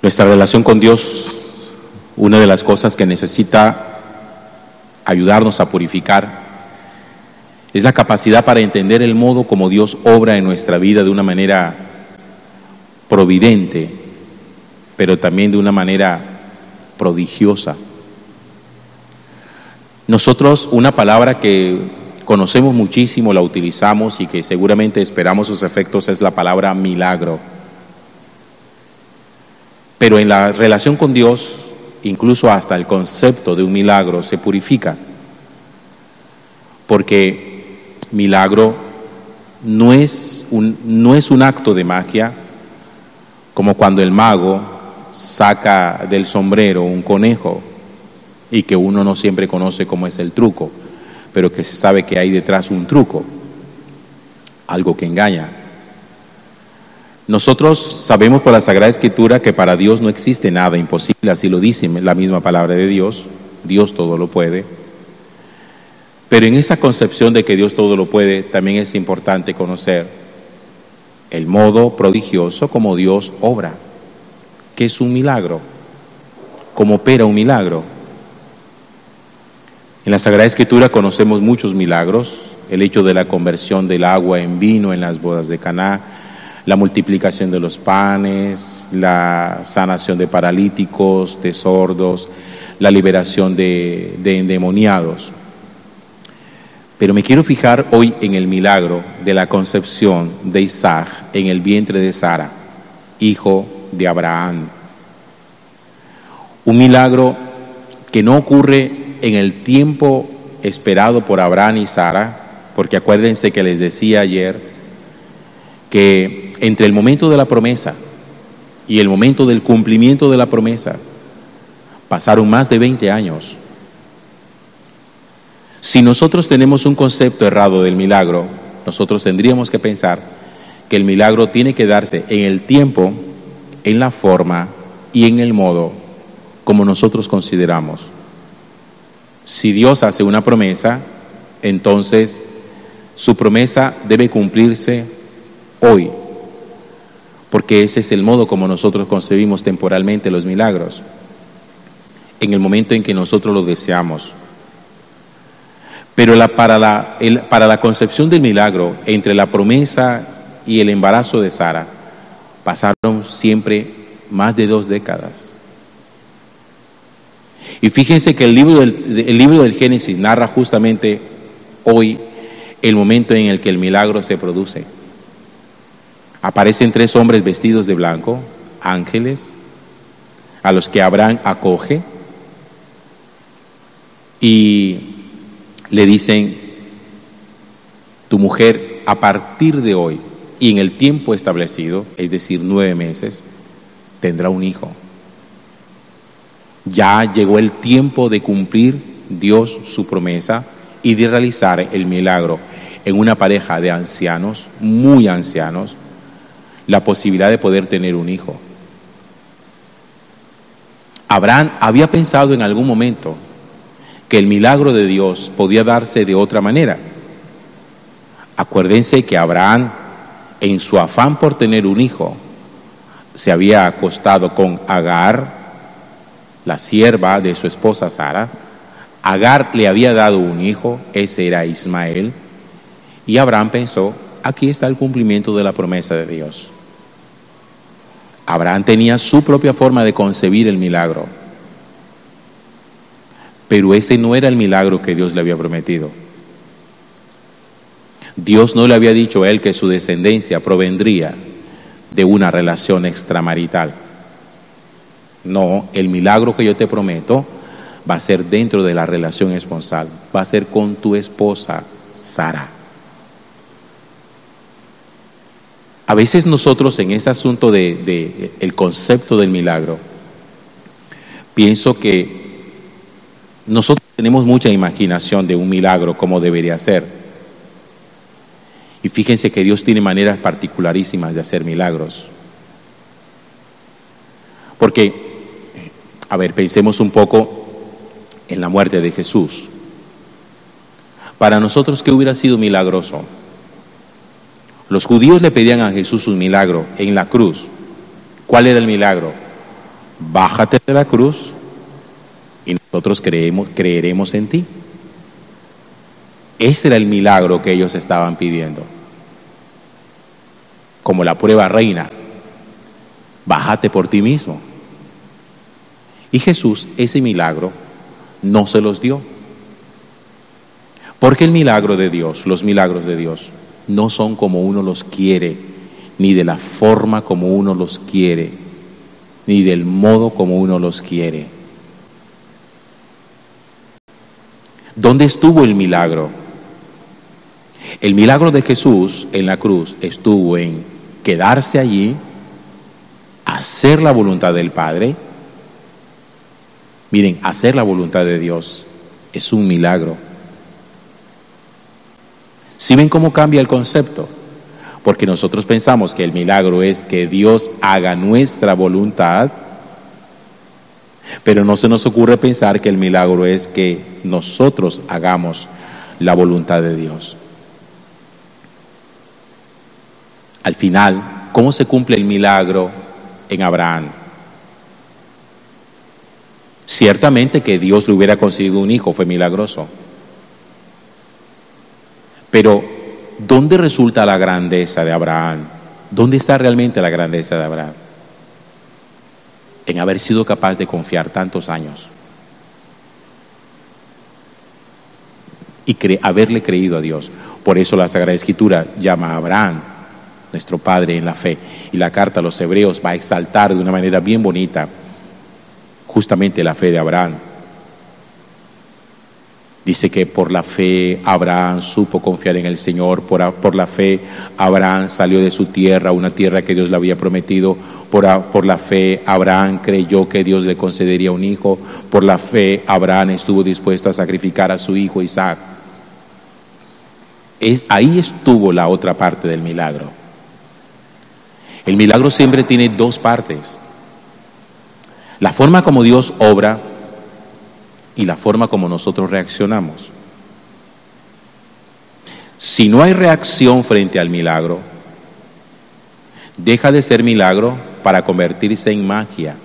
Nuestra relación con Dios, una de las cosas que necesita ayudarnos a purificar, es la capacidad para entender el modo como Dios obra en nuestra vida de una manera providente, pero también de una manera prodigiosa. Nosotros, una palabra que conocemos muchísimo, la utilizamos y que seguramente esperamos sus efectos, es la palabra milagro. Pero en la relación con Dios, incluso hasta el concepto de un milagro se purifica, porque milagro no es un acto de magia, como cuando el mago saca del sombrero un conejo y que uno no siempre conoce cómo es el truco, pero que se sabe que hay detrás un truco, algo que engaña. Nosotros sabemos por la Sagrada Escritura que para Dios no existe nada imposible, así lo dice la misma palabra de Dios. Dios todo lo puede. Pero en esa concepción de que Dios todo lo puede, también es importante conocer el modo prodigioso como Dios obra. ¿Qué es un milagro? ¿Cómo opera un milagro? En la Sagrada Escritura conocemos muchos milagros: el hecho de la conversión del agua en vino en las bodas de Caná, la multiplicación de los panes, la sanación de paralíticos, de sordos, la liberación de endemoniados. Pero me quiero fijar hoy en el milagro de la concepción de Isaac en el vientre de Sara, hijo de Abraham. Un milagro que no ocurre en el tiempo esperado por Abraham y Sara, porque acuérdense que les decía ayer que entre el momento de la promesa y el momento del cumplimiento de la promesa pasaron más de 20 años. Si nosotros tenemos un concepto errado del milagro, nosotros tendríamos que pensar que el milagro tiene que darse en el tiempo, en la forma y en el modo como nosotros consideramos. Si Dios hace una promesa, entonces su promesa debe cumplirse hoy, porque ese es el modo como nosotros concebimos temporalmente los milagros, en el momento en que nosotros lo deseamos. Pero para la concepción del milagro, entre la promesa y el embarazo de Sara, pasaron siempre más de 2 décadas. Y fíjense que el libro del Génesis narra justamente hoy el momento en el que el milagro se produce. Aparecen 3 hombres vestidos de blanco, ángeles, a los que Abraham acoge y le dicen: tu mujer a partir de hoy y en el tiempo establecido, es decir, 9 meses, tendrá un hijo. Ya llegó el tiempo de cumplir Dios su promesa y de realizar el milagro en una pareja de ancianos, muy ancianos, la posibilidad de poder tener un hijo. Abraham había pensado en algún momento que el milagro de Dios podía darse de otra manera. Acuérdense que Abraham, en su afán por tener un hijo, se había acostado con Agar, la sierva de su esposa Sara. Agar le había dado un hijo, ese era Ismael, y Abraham pensó: aquí está el cumplimiento de la promesa de Dios. Abraham tenía su propia forma de concebir el milagro, pero ese no era el milagro que Dios le había prometido. Dios no le había dicho a él que su descendencia provendría de una relación extramarital. No, el milagro que yo te prometo va a ser dentro de la relación esponsal, va a ser con tu esposa Sara. A veces nosotros en ese asunto de el concepto del milagro, pienso que nosotros tenemos mucha imaginación de un milagro como debería ser. Y fíjense que Dios tiene maneras particularísimas de hacer milagros. Porque, a ver, pensemos un poco en la muerte de Jesús. Para nosotros, ¿qué hubiera sido milagroso? Los judíos le pedían a Jesús un milagro en la cruz. ¿Cuál era el milagro? bájate de la cruz y nosotros creeremos en ti. Ese era el milagro que ellos estaban pidiendo. Como la prueba reina, bájate por ti mismo. Y Jesús ese milagro no se los dio. Porque el milagro de Dios, los milagros de Dios, no son como uno los quiere, ni de la forma como uno los quiere, ni del modo como uno los quiere. ¿Dónde estuvo el milagro? El milagro de Jesús en la cruz estuvo en quedarse allí, hacer la voluntad del Padre. Miren, hacer la voluntad de Dios es un milagro. ¿Sí ven cómo cambia el concepto? Porque nosotros pensamos que el milagro es que Dios haga nuestra voluntad, pero no se nos ocurre pensar que el milagro es que nosotros hagamos la voluntad de Dios. Al final, ¿cómo se cumple el milagro en Abraham? Ciertamente que Dios le hubiera conseguido un hijo, fue milagroso. Pero, ¿dónde resulta la grandeza de Abraham? ¿Dónde está realmente la grandeza de Abraham? En haber sido capaz de confiar tantos años y haberle creído a Dios. Por eso la Sagrada Escritura llama a Abraham nuestro Padre en la fe. Y la carta a los Hebreos va a exaltar de una manera bien bonita justamente la fe de Abraham. Dice que por la fe Abraham supo confiar en el Señor, por la fe Abraham salió de su tierra, una tierra que Dios le había prometido, por la fe Abraham creyó que Dios le concedería un hijo, por la fe Abraham estuvo dispuesto a sacrificar a su hijo Isaac. Ahí estuvo la otra parte del milagro. El milagro siempre tiene dos partes: la forma como Dios obra y la forma como nosotros reaccionamos. Si no hay reacción frente al milagro, deja de ser milagro para convertirse en magia.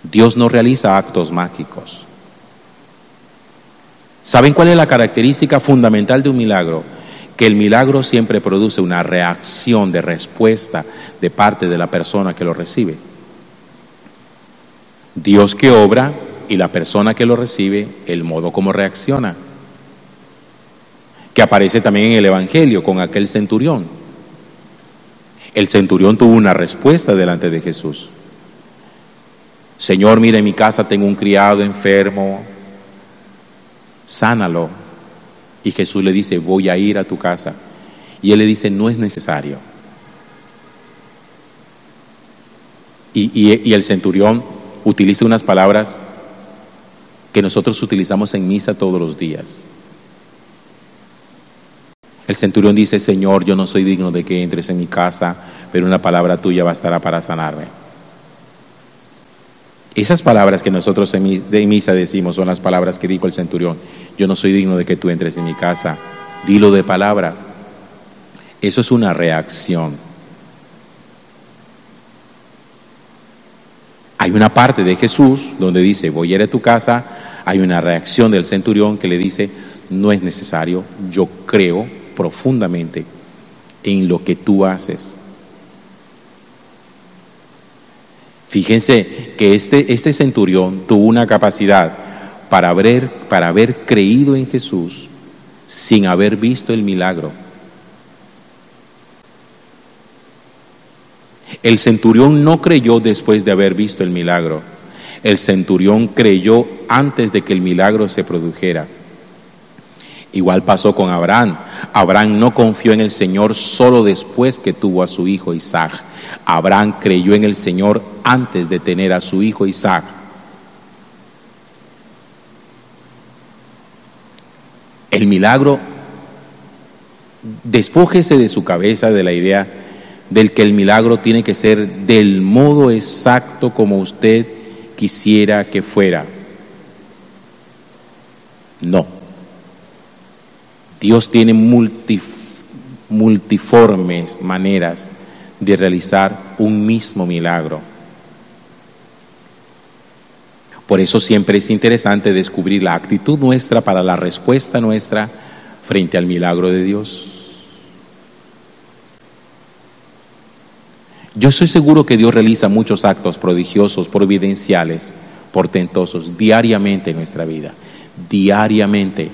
Dios no realiza actos mágicos. ¿Saben cuál es la característica fundamental de un milagro? Que el milagro siempre produce una reacción de respuesta de parte de la persona que lo recibe. Dios que obra y la persona que lo recibe, el modo como reacciona. Que aparece también en el Evangelio con aquel centurión. El centurión tuvo una respuesta delante de Jesús. Señor, mira, en mi casa tengo un criado enfermo, sánalo. Y Jesús le dice, voy a ir a tu casa. Y él le dice, no es necesario. Y el centurión utiliza unas palabras que nosotros utilizamos en misa todos los días. El centurión dice, Señor, yo no soy digno de que entres en mi casa, pero una palabra tuya bastará para sanarme. Esas palabras que nosotros en misa decimos son las palabras que dijo el centurión. Yo no soy digno de que tú entres en mi casa. Dilo de palabra. Eso es una reacción. Hay una parte de Jesús donde dice, voy a ir a tu casa. Hay una reacción del centurión que le dice, no es necesario, yo creo profundamente en lo que tú haces. Fíjense que este centurión tuvo una capacidad para haber creído en Jesús sin haber visto el milagro. El centurión no creyó después de haber visto el milagro. El centurión creyó antes de que el milagro se produjera. Igual pasó con Abraham. Abraham no confió en el Señor solo después que tuvo a su hijo Isaac. Abraham creyó en el Señor antes de tener a su hijo Isaac. El milagro, despójese de su cabeza de la idea del que el milagro tiene que ser del modo exacto como usted quisiera que fuera. No. Dios tiene multiformes maneras de realizar un mismo milagro. Por eso siempre es interesante descubrir la actitud nuestra para la respuesta nuestra frente al milagro de Dios. Yo estoy seguro que Dios realiza muchos actos prodigiosos, providenciales, portentosos, diariamente en nuestra vida, diariamente.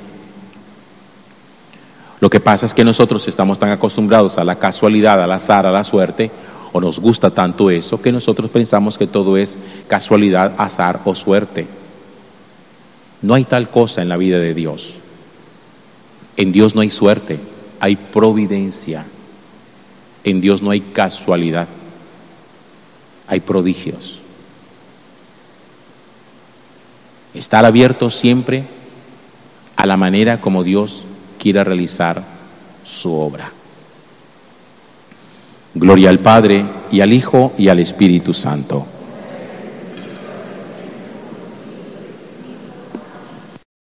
Lo que pasa es que nosotros estamos tan acostumbrados a la casualidad, al azar, a la suerte, o nos gusta tanto eso, que nosotros pensamos que todo es casualidad, azar o suerte. No hay tal cosa en la vida de Dios. En Dios no hay suerte, hay providencia. En Dios no hay casualidad, hay prodigios. Estar abierto siempre a la manera como Dios quiera realizar su obra. Gloria al Padre, y al Hijo, y al Espíritu Santo.